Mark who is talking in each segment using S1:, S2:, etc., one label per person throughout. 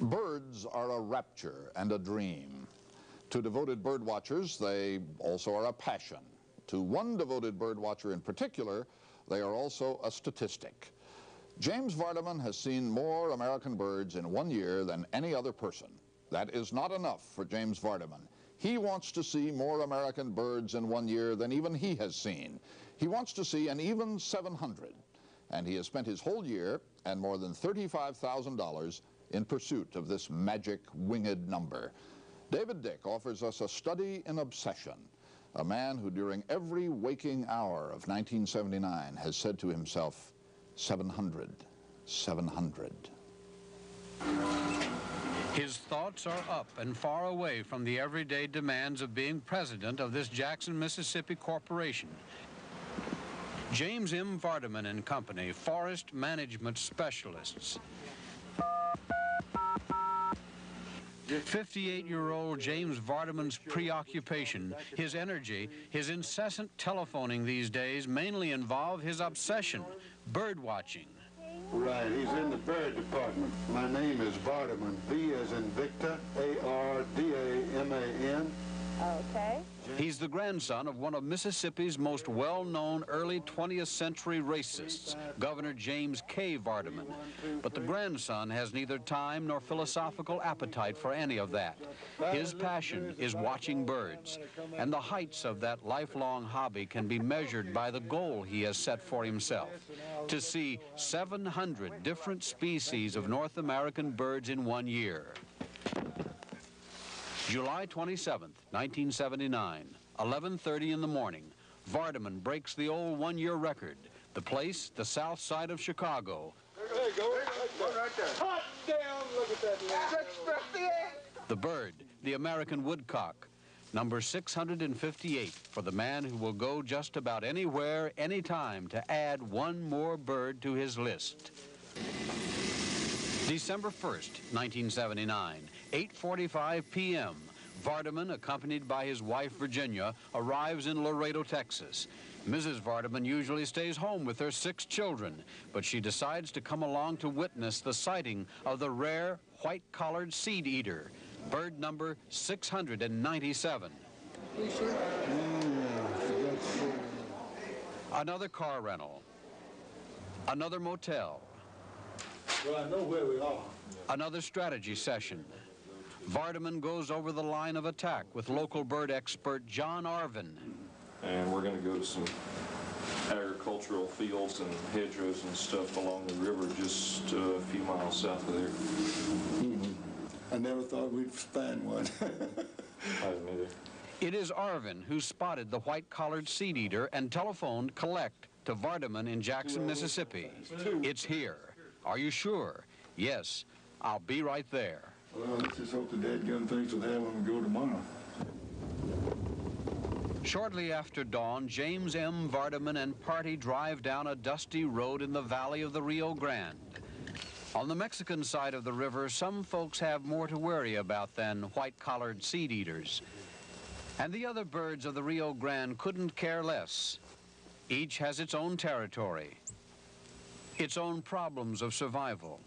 S1: Birds are a rapture and a dream. To devoted bird watchers, they also are a passion. To one devoted bird watcher in particular, they are also a statistic. James Vardaman has seen more American birds in 1 year than any other person. That is not enough for James Vardaman. He wants to see more American birds in 1 year than even he has seen. He wants to see an even 700. And he has spent his whole year and more than $35,000 in pursuit of this magic winged number. David Dick offers us a study in obsession, a man who during every waking hour of 1979 has said to himself, 700, 700.
S2: His thoughts are up and far away from the everyday demands of being president of this Jackson, Mississippi corporation. James M. Vardaman and Company, forest management specialists. 58-year-old James Vardaman's preoccupation, his energy, his incessant telephoning these days mainly involve his obsession, bird watching.
S3: Right, he's in the bird department. My name is Vardaman, V as in Victor, A-R-D-A-M-A-N.
S4: Okay.
S2: He's the grandson of one of Mississippi's most well-known early 20th century racists, Governor James K. Vardaman. But the grandson has neither time nor philosophical appetite for any of that. His passion is watching birds, and the heights of that lifelong hobby can be measured by the goal he has set for himself, to see 700 different species of North American birds in 1 year. July 27th, 1979, 11:30 in the morning, Vardaman breaks the old 1-year record. The place, the south side of Chicago.
S3: There you go, right there. Hot damn, look at that land.
S2: The bird, the American woodcock, number 658 for the man who will go just about anywhere, anytime to add one more bird to his list. December 1st, 1979, 8:45 p.m., Vardaman, accompanied by his wife, Virginia, arrives in Laredo, Texas. Mrs. Vardaman usually stays home with her 6 children, but she decides to come along to witness the sighting of the rare white-collared seed eater, bird number 697. Another car rental, another motel,
S3: Well, I know where we are.
S2: another strategy session. Vardaman goes over the line of attack with local bird expert John Arvin.
S5: And we're going to go to some agricultural fields and hedgerows and stuff along the river just a few miles south of there.
S3: I never thought we'd find one.
S5: I didn't either.
S2: It is Arvin who spotted the white-collared seed eater and telephoned collect to Vardaman in Jackson, Mississippi. It's here. Are you sure? Yes. I'll be right there.
S3: Well, let's just hope the dadgum things will have when we go tomorrow.
S2: Shortly after dawn, James M. Vardaman and party drive down a dusty road in the valley of the Rio Grande. On the Mexican side of the river, some folks have more to worry about than white-collared seed eaters. And the other birds of the Rio Grande couldn't care less. Each has its own territory, its own problems of survival,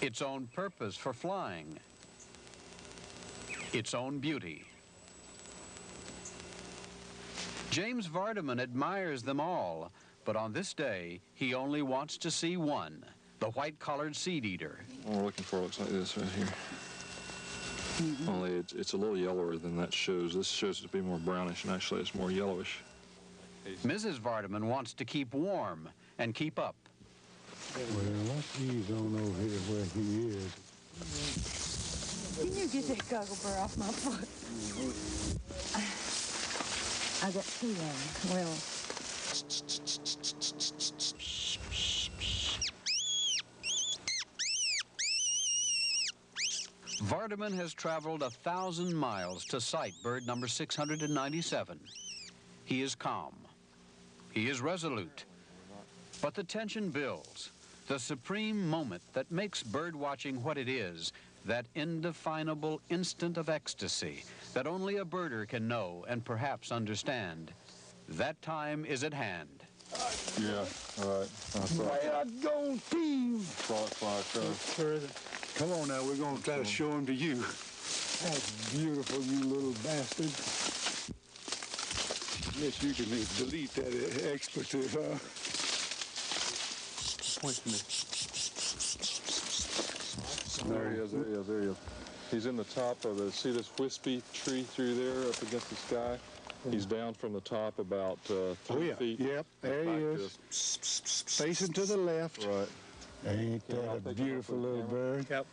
S2: its own purpose for flying, its own beauty. James Vardaman admires them all, but on this day, he only wants to see one, the white-collared seed eater.
S5: What we're looking for looks like this right here. Only it's a little yellower than that shows. This shows it to be more brownish, and actually it's more yellowish.
S2: Mrs. Vardaman wants to keep warm and keep up.
S6: Well, what's he's on over here where he is?
S4: Can you get that goggle burr off my foot? I got 2 of them. Well,
S2: Vardaman has traveled 1,000 miles to sight bird number 697. He is calm. He is resolute. But the tension builds. The supreme moment that makes bird watching what it is, that indefinable instant of ecstasy that only a birder can know and perhaps understand. That time is at hand.
S5: Yeah, all right.
S6: Way I go, Steve!
S5: Frolic fly across.
S6: Where is it?
S3: Come on now, we're going to try to show him to you.
S6: That's beautiful, you little bastard.
S3: Yes, you can delete that expletive, huh?
S5: Point to me. There he is, there he is, there he is. He's in the top of the, see this wispy tree through there up against the sky? He's down from the top about 3 feet.
S3: Yep, there he is. Facing to the left.
S5: Right.
S6: Ain't that a beautiful little bird?
S3: Yep.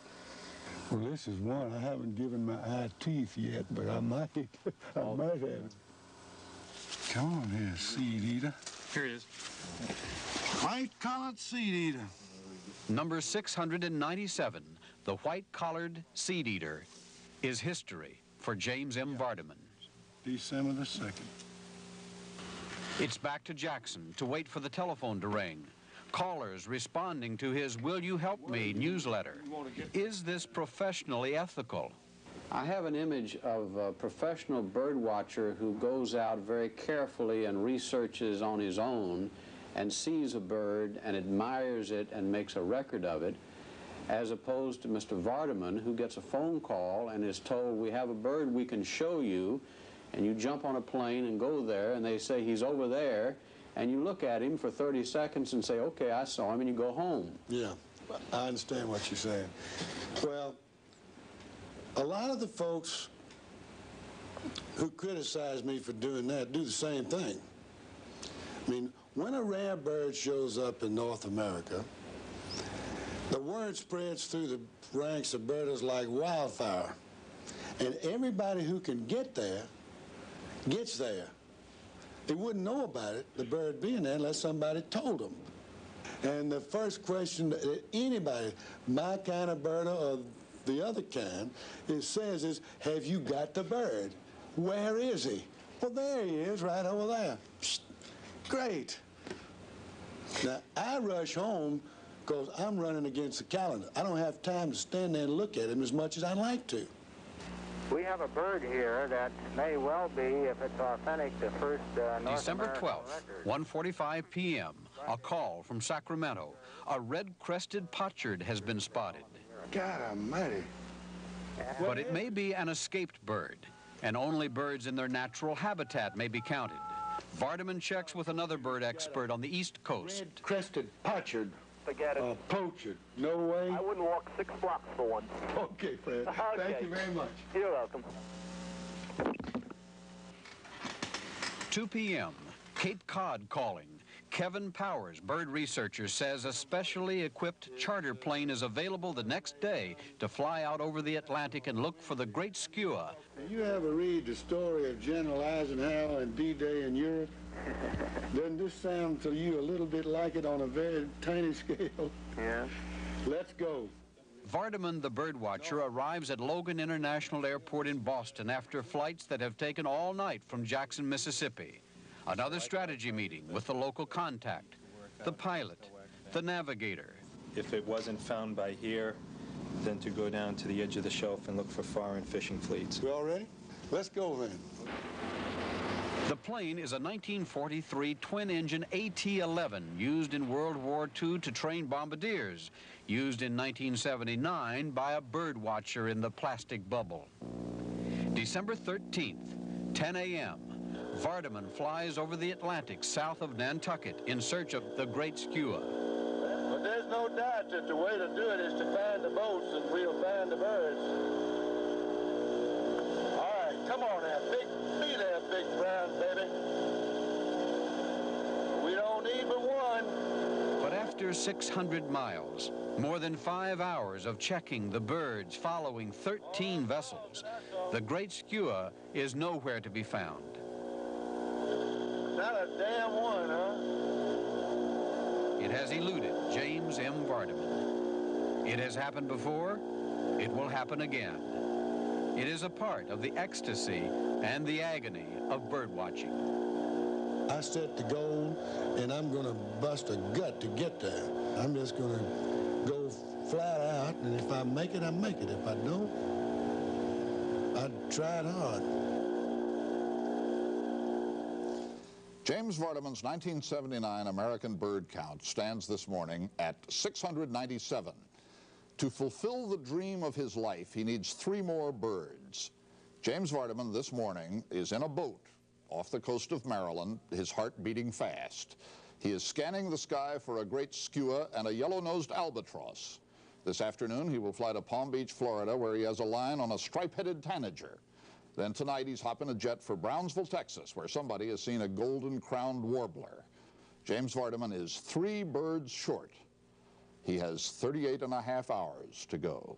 S6: Well, this is one. I haven't given my eye teeth yet, but I might have.
S3: Come on here, seed eater.
S5: Here he is.
S3: White-collared seed eater.
S2: Number 697, the white-collared seed eater, is history for James M. Vardaman.
S3: December the 2nd.
S2: It's back to Jackson to wait for the telephone to ring. Callers responding to his Will You Help Me newsletter. Is this professionally ethical?
S7: I have an image of a professional bird watcher who goes out very carefully and researches on his own and sees a bird and admires it and makes a record of it, as opposed to Mr. Vardaman, who gets a phone call and is told, we have a bird we can show you, and you jump on a plane and go there, and they say he's over there, and you look at him for 30 seconds and say, okay, I saw him, and you go home.
S8: Yeah, I understand what you're saying. Well, a lot of the folks who criticize me for doing that do the same thing. I mean, when a rare bird shows up in North America, the word spreads through the ranks of birders like wildfire. And everybody who can get there gets there. They wouldn't know about it, the bird being there, unless somebody told them. And the first question that anybody, my kind of birder or the other kind, says is, have you got the bird? Where is he? Well, there he is, right over there. Psst. Great. Now, I rush home because I'm running against the calendar. I don't have time to stand there and look at him as much as I'd like to.
S9: We have a bird here that may well be, if it's authentic, the first North
S2: December
S9: American
S2: 12th,
S9: record.
S2: 1:45 p.m. A call from Sacramento. A red-crested potsherd has been spotted.
S3: God almighty.
S2: But it may be an escaped bird, and only birds in their natural habitat may be counted. Vardaman checks with another bird expert on the East Coast.
S3: Red-crested potsherd.
S9: Forget it.
S3: Poacher. No way.
S9: I wouldn't walk 6 blocks for one.
S3: Okay, Fred.
S9: Okay.
S3: Thank you very much.
S9: You're welcome.
S2: 2 p.m. Cape Cod calling. Kevin Powers, bird researcher, says a specially equipped charter plane is available the next day to fly out over the Atlantic and look for the great skua.
S3: You ever read the story of General Eisenhower and D-Day in Europe? Doesn't this sound to you a little bit like it on a very tiny scale?
S9: Yeah.
S3: Let's go.
S2: Vardaman, the birdwatcher, arrives at Logan International Airport in Boston after flights that have taken all night from Jackson, Mississippi. Another strategy meeting with the local contact, the pilot, the navigator.
S10: If it wasn't found by here, then to go down to the edge of the shelf and look for foreign fishing fleets.
S8: We all ready? Let's go then.
S2: The plane is a 1943 twin-engine AT-11 used in World War II to train bombardiers, used in 1979 by a bird watcher in the plastic bubble. December 13th, 10 a.m., Vardaman flies over the Atlantic south of Nantucket in search of the great skua.
S3: But there's no doubt that the way to do it is to find the boats and we'll find the birds. All right, come on now, be there, big brown baby. We don't need but one.
S2: But after 600 miles, more than 5 hours of checking the birds following 13 vessels, the great skua is nowhere to be found.
S3: Not a damn one, huh?
S2: It has eluded James M. Vardaman. It has happened before. It will happen again. It is a part of the ecstasy and the agony of birdwatching.
S8: I set the goal, and I'm going to bust a gut to get there. I'm just going to go flat out, and if I make it, I make it. If I don't, I tried hard.
S1: James Vardaman's 1979 American bird count stands this morning at 697. To fulfill the dream of his life, he needs 3 more birds. James Vardaman this morning is in a boat off the coast of Maryland, his heart beating fast. He is scanning the sky for a great skua and a yellow-nosed albatross. This afternoon, he will fly to Palm Beach, Florida, where he has a line on a stripe-headed tanager. Then tonight, he's hopping a jet for Brownsville, Texas, where somebody has seen a golden-crowned warbler. James Vardaman is 3 birds short. He has 38 and a half hours to go.